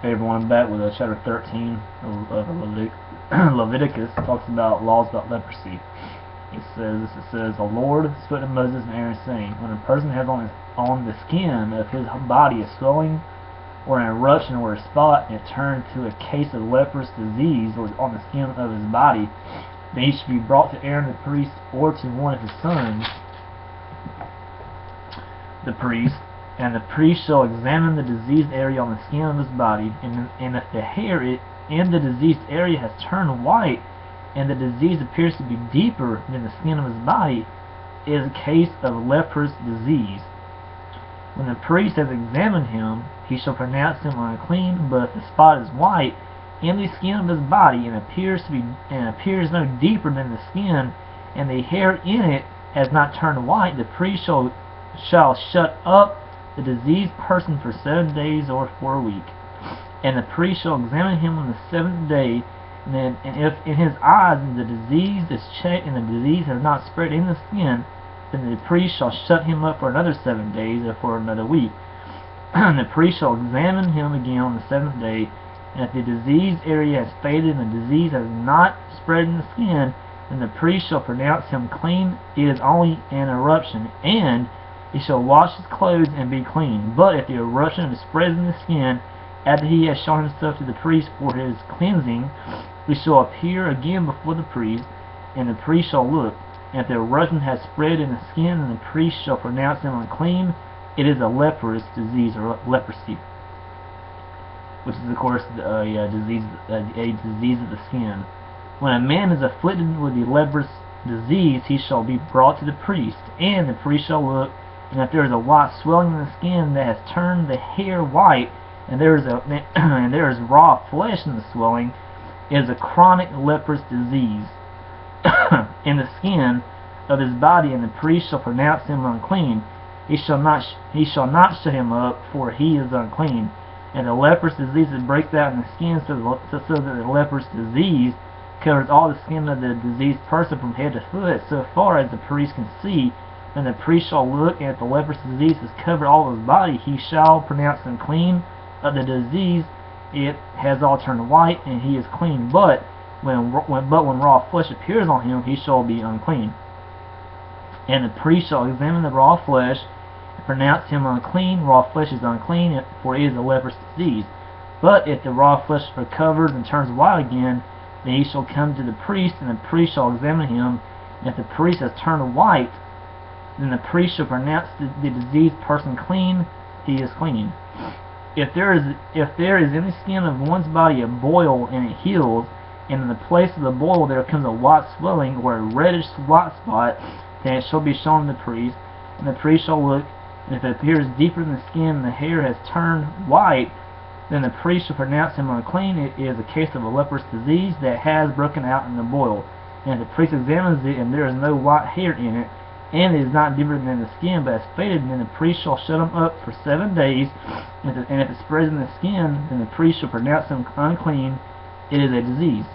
Hey everyone, I'm back with chapter 13 of Leviticus. It talks about laws about leprosy. It says, the Lord spoke to Moses and Aaron, saying, when a person has on the skin of his body a swelling or an eruption or a spot, and it turned to a case of leprous disease or on the skin of his body, then he should be brought to Aaron the priest or to one of his sons, the priest. And the priest shall examine the diseased area on the skin of his body, and if the hair in the diseased area has turned white, and the disease appears to be deeper than the skin of his body, it is a case of leprous disease. When the priest has examined him, he shall pronounce him unclean. But if the spot is white in the skin of his body, and appears no deeper than the skin, and the hair in it has not turned white, the priest shall shut up the diseased person for 7 days or for a week. And the priest shall examine him on the 7th day, and if in his eyes the disease is checked and the disease has not spread in the skin, then the priest shall shut him up for another 7 days or for another week. And the priest shall examine him again on the 7th day, and if the diseased area has faded and the disease has not spread in the skin, then the priest shall pronounce him clean. It is only an eruption, and he shall wash his clothes and be clean. But if the eruption is spread in the skin, after he has shown himself to the priest for his cleansing, he shall appear again before the priest, and the priest shall look. And if the eruption has spread in the skin, then the priest shall pronounce him unclean. It is a leprous disease, or leprosy, which is of course a disease of the skin. When a man is afflicted with the leprous disease, he shall be brought to the priest, and the priest shall look. And if there is a white swelling in the skin that has turned the hair white, and there is raw flesh in the swelling, it is a chronic leprous disease in the skin of his body, and the priest shall pronounce him unclean. He shall not shut him up, for he is unclean. And the leprous disease that breaks out in the skin, so that the leprous disease covers all the skin of the diseased person from head to foot, so far as the priest can see. And the priest shall look, and if the leprous disease has covered all of his body, he shall pronounce him clean of the disease. It has all turned white, and he is clean. But when raw flesh appears on him, he shall be unclean. And the priest shall examine the raw flesh and pronounce him unclean. Raw flesh is unclean, for it is a leprous disease. But if the raw flesh recovers and turns white again, then he shall come to the priest, and the priest shall examine him. And if the priest has turned white, then the priest shall pronounce the diseased person clean. He is clean. If there is in the skin of one's body a boil, and it heals, and in the place of the boil there comes a white swelling or a reddish white spot, then it shall be shown to the priest, and the priest shall look. And if it appears deeper in the skin and the hair has turned white, then the priest shall pronounce him unclean. It is a case of a leprous disease that has broken out in the boil. And if the priest examines it, and there is no white hair in it, and it is not deeper than the skin, but has faded, then the priest shall shut him up for 7 days. And if it spreads in the skin, then the priest shall pronounce him unclean. It is a disease.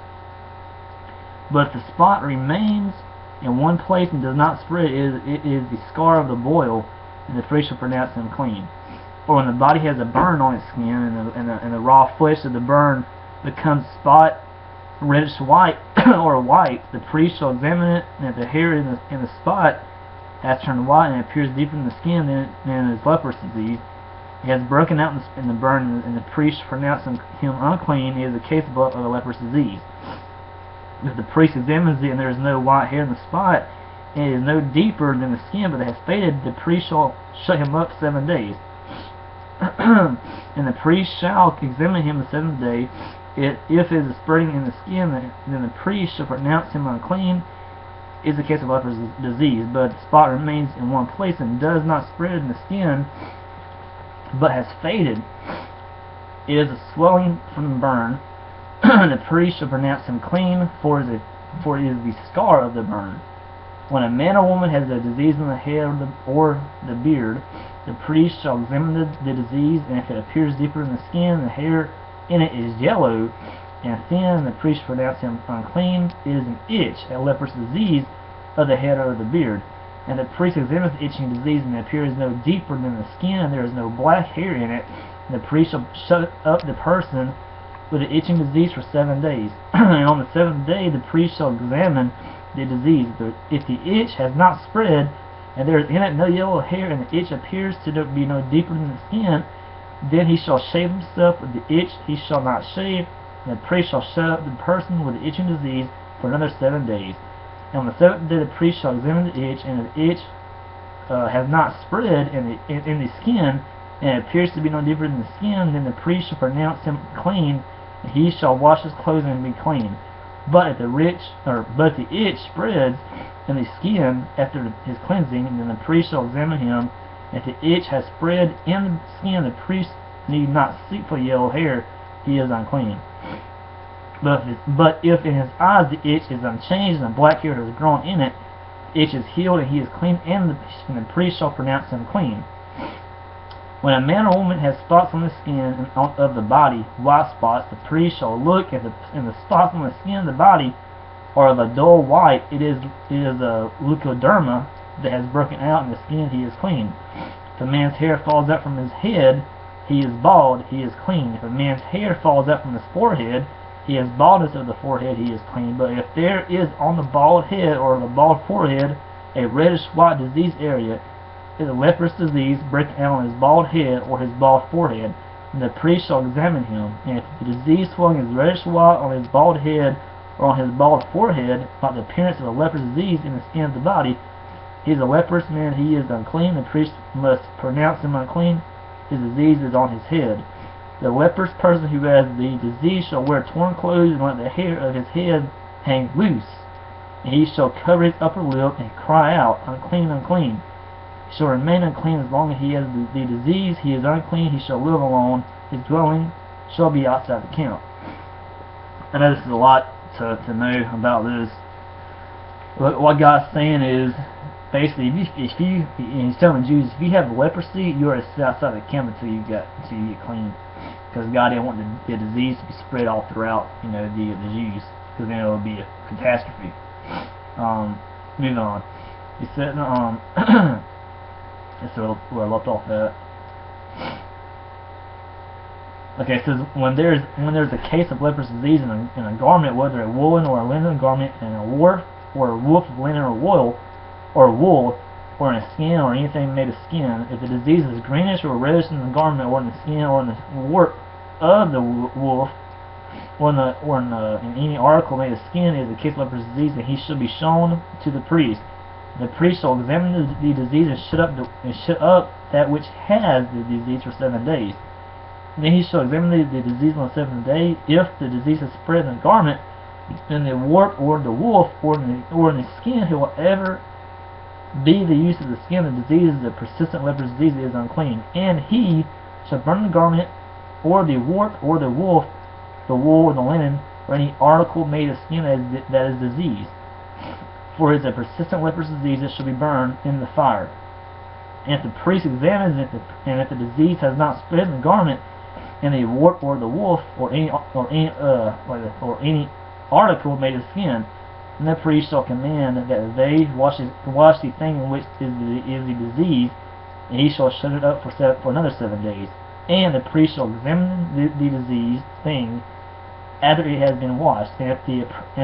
But if the spot remains in one place and does not spread, it is the scar of the boil, and the priest shall pronounce him clean. Or when the body has a burn on its skin, and the raw flesh of the burn becomes spot reddish white or white, the priest shall examine it, and if the hair in the spot has turned white and appears deeper in the skin, then it is leprous disease. It has broken out in the burn, and the priest pronounce him unclean. It is a case of a leprous disease. If the priest examines it, and there is no white hair in the spot, and it is no deeper than the skin, but it has faded, the priest shall shut him up 7 days. And the priest shall examine him the 7th day. If it is spreading in the skin, then the priest shall pronounce him unclean. It is a case of leprous disease. But the spot remains in one place and does not spread in the skin, but has faded. It is a swelling from the burn. The priest shall pronounce him clean, for it is the scar of the burn. When a man or woman has a disease in the hair or the beard, the priest shall examine the disease, and if it appears deeper in the skin, the hair in it is yellow and thin, the priest shall pronounce him unclean. It is an itch, a leprous disease of the head or the beard. And the priest examines the itching disease, and it appears no deeper than the skin, and there is no black hair in it. And the priest shall shut up the person with the itching disease for 7 days. And on the 7th day the priest shall examine the disease. If the itch has not spread, and there is in it no yellow hair, and the itch appears to be no deeper than the skin, then he shall shave himself with the itch. He shall not shave, and the priest shall shut up the person with the itching disease for another 7 days. And on the 7th day the priest shall examine the itch, and if the itch has not spread in the skin, and it appears to be no deeper than the skin, then the priest shall pronounce him clean, and he shall wash his clothes and be clean. But if the itch spreads in the skin after his cleansing, then the priest shall examine him. If the itch has spread in the skin, the priest need not seek for yellow hair; he is unclean. But if in his eyes the itch is unchanged, and the black hair has grown in it, the itch is healed, and he is clean, and the priest shall pronounce him clean. When a man or woman has spots on the skin of the body, white spots, the priest shall look at the spots on the skin of the body are of a dull white. It is a leukoderma that has broken out in the skin. He is clean. If a man's hair falls out from his head, he is bald. He is clean. If a man's hair falls out from his forehead, he has baldness of the forehead. He is clean. But if there is on the bald head or the bald forehead a reddish-white disease area, is a leprous disease breaking out on his bald head or his bald forehead, and the priest shall examine him. And if the disease swelling is reddish-white on his bald head or on his bald forehead, like the appearance of a leprous disease in the skin of the body, he is a leprous man. He is unclean. The priest must pronounce him unclean. His disease is on his head. The leprous person who has the disease shall wear torn clothes and let the hair of his head hang loose. And he shall cover his upper lip and cry out, "Unclean, unclean." He shall remain unclean as long as he has the disease. He is unclean. He shall live alone. His dwelling shall be outside the camp. I know this is a lot to know about this. What God's saying is, basically, if you he's telling the Jews, if you have leprosy, you are to sit outside the camp until you get clean, because God didn't want the disease to be spread all throughout, the Jews, because then it would be a catastrophe. Moving on. He said, that's where I left off at. Okay, it says when there's a case of leprous disease in a garment, whether a woolen or a linen garment, and a woof of linen or wool, or in a skin or anything made of skin, if the disease is greenish or reddish in the garment or in the skin or in the warp of the woof, or in any article made of skin, is a case of leprous disease, and he shall be shown to the priest. The priest shall examine the disease and shut up that which has the disease for 7 days. Then he shall examine the disease on the 7th day. If the disease has spread in the garment, in the warp or the woof or in the skin, whoever be the use of the skin, the disease is a persistent leprous disease, is unclean. And he shall burn the garment or the warp or the woof, the wool or the linen, or any article made of skin that is diseased. For it is a persistent leprous disease that shall be burned in the fire. And if the priest examines it, and if the disease has not spread in the garment, and the warp or the woof, or any article made of skin, then the priest shall command that they wash the thing in which is the disease, and he shall shut it up for another 7 days. And the priest shall examine the diseased thing after it has been washed, and if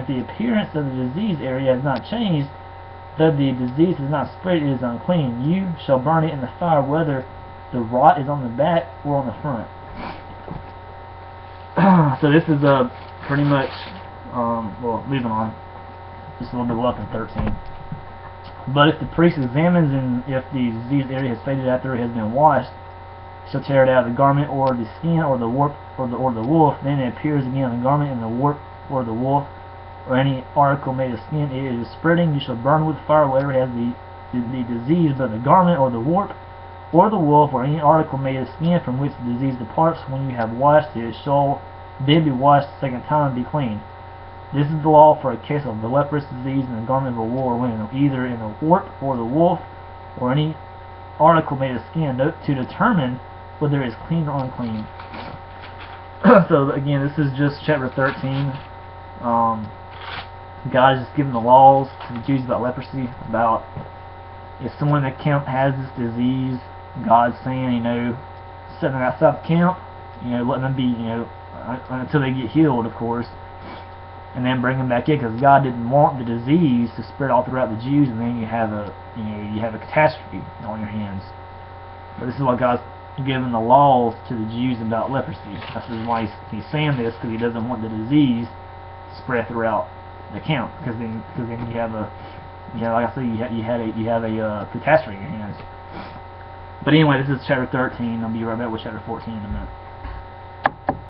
the appearance of the disease area has not changed, though the disease has not spread, it is unclean. You shall burn it in the fire, whether the rot is on the back or on the front. So this is pretty much, moving on, just a little bit left in 13. But if the priest examines, and if the diseased area has faded after it has been washed, shall tear it out of the garment or the skin or the warp or the woof, then it appears again in the garment, and the warp or the woof or any article made of skin, it is spreading. You shall burn with fire whatever has the disease, but the garment or the warp or the woof or any article made of skin from which the disease departs, when you have washed it, shall then be washed the second time and be clean. This is the law for a case of the leprous disease in the garment of a wool or linen, either in the warp or the woof or any article made of skin, to determine whether it is clean or unclean. So again, this is just chapter 13. God is just giving the laws to the Jews about leprosy, about if someone in the camp has this disease, God's saying, you know, setting them outside the camp, you know, letting them be, you know, until they get healed, of course, and then bring them back in, because God didn't want the disease to spread all throughout the Jews, and then you have a catastrophe on your hands. But this is why God's given the laws to the Jews about leprosy. That's why he's saying this, because he doesn't want the disease to spread throughout the camp, because then you have a, like I said, you have a catastrophe in your hands. But anyway, this is chapter 13. I'll be right back with chapter 14 in a minute.